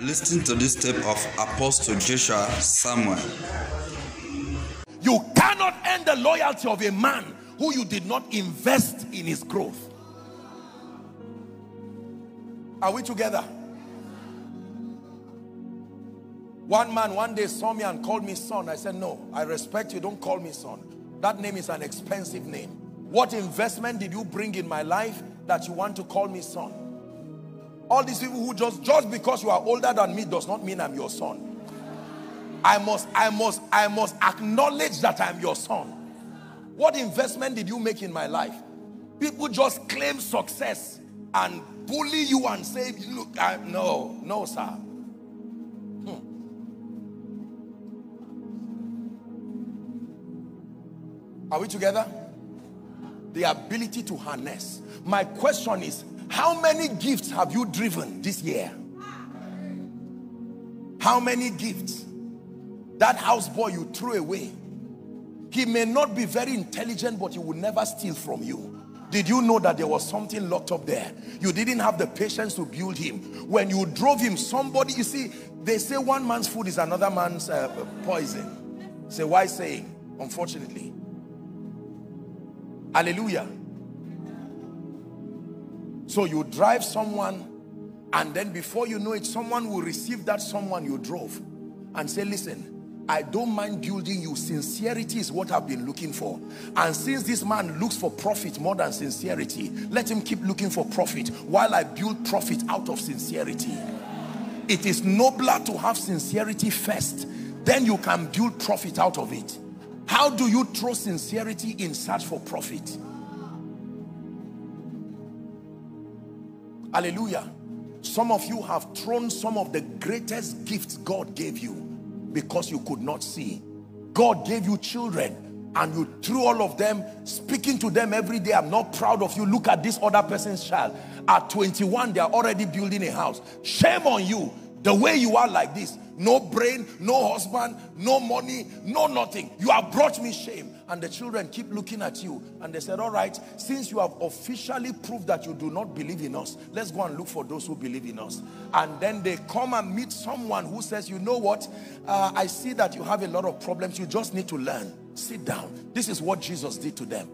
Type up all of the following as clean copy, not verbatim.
Listen to this tape of Apostle Joshua Selman. You cannot earn the loyalty of a man who you did not invest in his growth. Are we together? One man one day saw me and called me son. I said, no, I respect you, don't call me son. That name is an expensive name. What investment did you bring in my life that you want to call me son? All these people who just because you are older than me does not mean I'm your son. I must acknowledge that I'm your son. What investment did you make in my life? People just claim success and bully you and say, look, no, sir. Are we together? The ability to harness. My question is, how many gifts have you driven this year? How many gifts? That houseboy you threw away, he may not be very intelligent, but he will never steal from you. Did you know that there was something locked up there? You didn't have the patience to build him. When you drove him, somebody, you see, they say one man's food is another man's poison. It's a wise saying, unfortunately. Hallelujah. So you drive someone, and then before you know it, someone will receive that someone you drove and say, listen, I don't mind building you. Sincerity is what I've been looking for. And since this man looks for profit more than sincerity, let him keep looking for profit while I build profit out of sincerity. It is nobler to have sincerity first. Then you can build profit out of it. How do you throw sincerity in search for profit? Hallelujah. Some of you have thrown some of the greatest gifts God gave you because you could not see. God gave you children and you threw all of them, speaking to them every day. I'm not proud of you. Look at this other person's child. At 21, they are already building a house. Shame on you. The way you are like this. No brain, no husband, no money, no nothing. You have brought me shame. And the children keep looking at you. And they said, all right, since you have officially proved that you do not believe in us, let's go and look for those who believe in us. And then they come and meet someone who says, you know what? I see that you have a lot of problems. You just need to learn. Sit down. This is what Jesus did to them.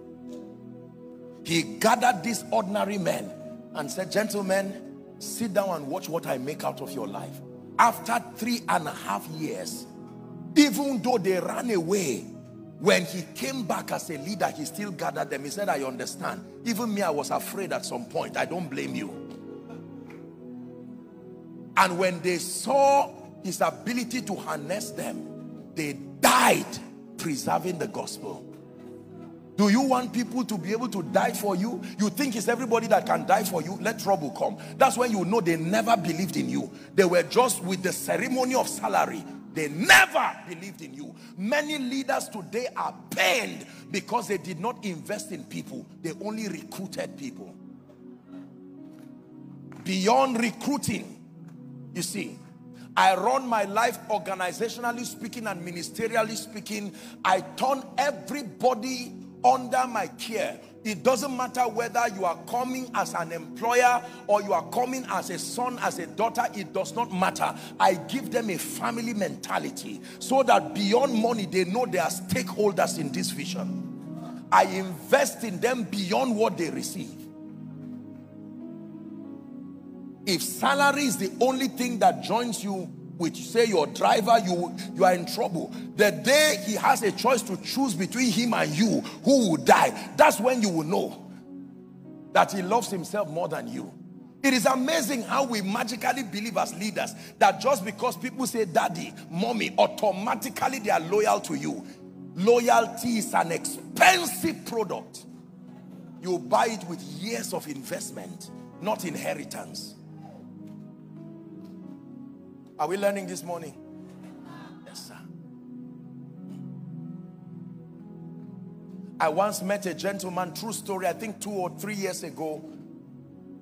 He gathered these ordinary men and said, gentlemen, sit down and watch what I make out of your life. After 3.5 years, even though they ran away, when he came back as a leader, he still gathered them. He said, I understand. Even me, I was afraid at some point. I don't blame you. And when they saw his ability to harness them, they died preserving the gospel. Do you want people to be able to die for you? You think it's everybody that can die for you? Let trouble come. That's when you know they never believed in you. They were just with the ceremony of salary. They never believed in you. Many leaders today are pained because they did not invest in people. They only recruited people. Beyond recruiting, you see, I run my life organizationally speaking and ministerially speaking. I turn everybody under my care. It doesn't matter whether you are coming as an employer or you are coming as a son, as a daughter. It does not matter. I give them a family mentality so that beyond money, they know they are stakeholders in this vision. I invest in them beyond what they receive. If salary is the only thing that joins you with, say, your driver, you are in trouble. The day he has a choice to choose between him and you, who will die, that's when you will know that he loves himself more than you. It is amazing how we magically believe as leaders that just because people say daddy, mommy, automatically they are loyal to you. Loyalty is an expensive product. You buy it with years of investment, not inheritance. Are we learning this morning? Yes, sir. I once met a gentleman, true story, I think 2 or 3 years ago.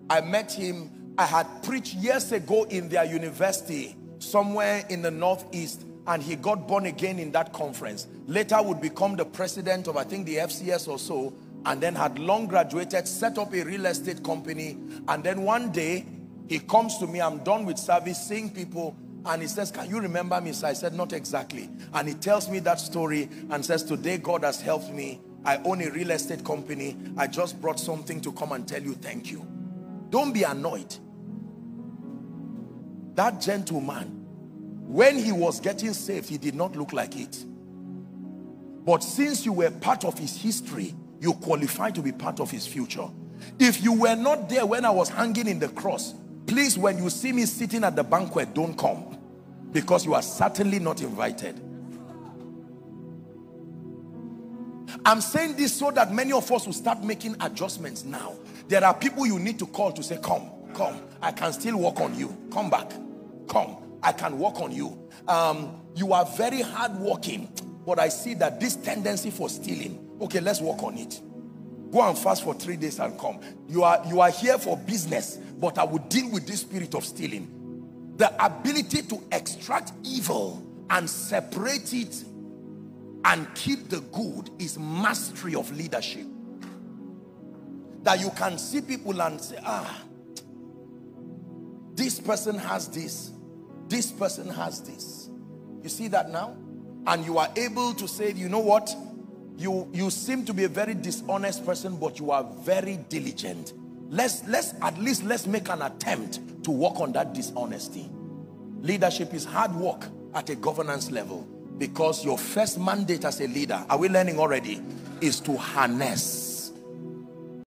I met him. I had preached years ago in their university, somewhere in the Northeast, and he got born again in that conference. Later would become the president of, I think, the FCS or so, and then had long graduated, set up a real estate company, and then one day, He comes to me, I'm done with service, seeing people, and he says, can you remember me? So I said, not exactly. And he tells me that story and says, today God has helped me. I own a real estate company. I just brought something to come and tell you thank you. Don't be annoyed. That gentleman, when he was getting saved, he did not look like it. But since you were part of his history, you qualify to be part of his future. If you were not there when I was hanging in the cross, please, when you see me sitting at the banquet, don't come, because you are certainly not invited. I'm saying this so that many of us will start making adjustments now. There are people you need to call to say, come, I can still work on you. Come back, come, I can work on you. You are very hardworking, but I see that this tendency for stealing, okay, let's work on it. Go and fast for 3 days and come. You are here for business, but I will deal with this spirit of stealing. The ability to extract evil and separate it and keep the good is mastery of leadership. That you can see people and say, this person has this, this person has this. You see that now? And you are able to say, you know what? You seem to be a very dishonest person, but you are very diligent. Let's make an attempt to work on that dishonesty. Leadership is hard work at a governance level, because your first mandate as a leader, are we learning already, is to harness.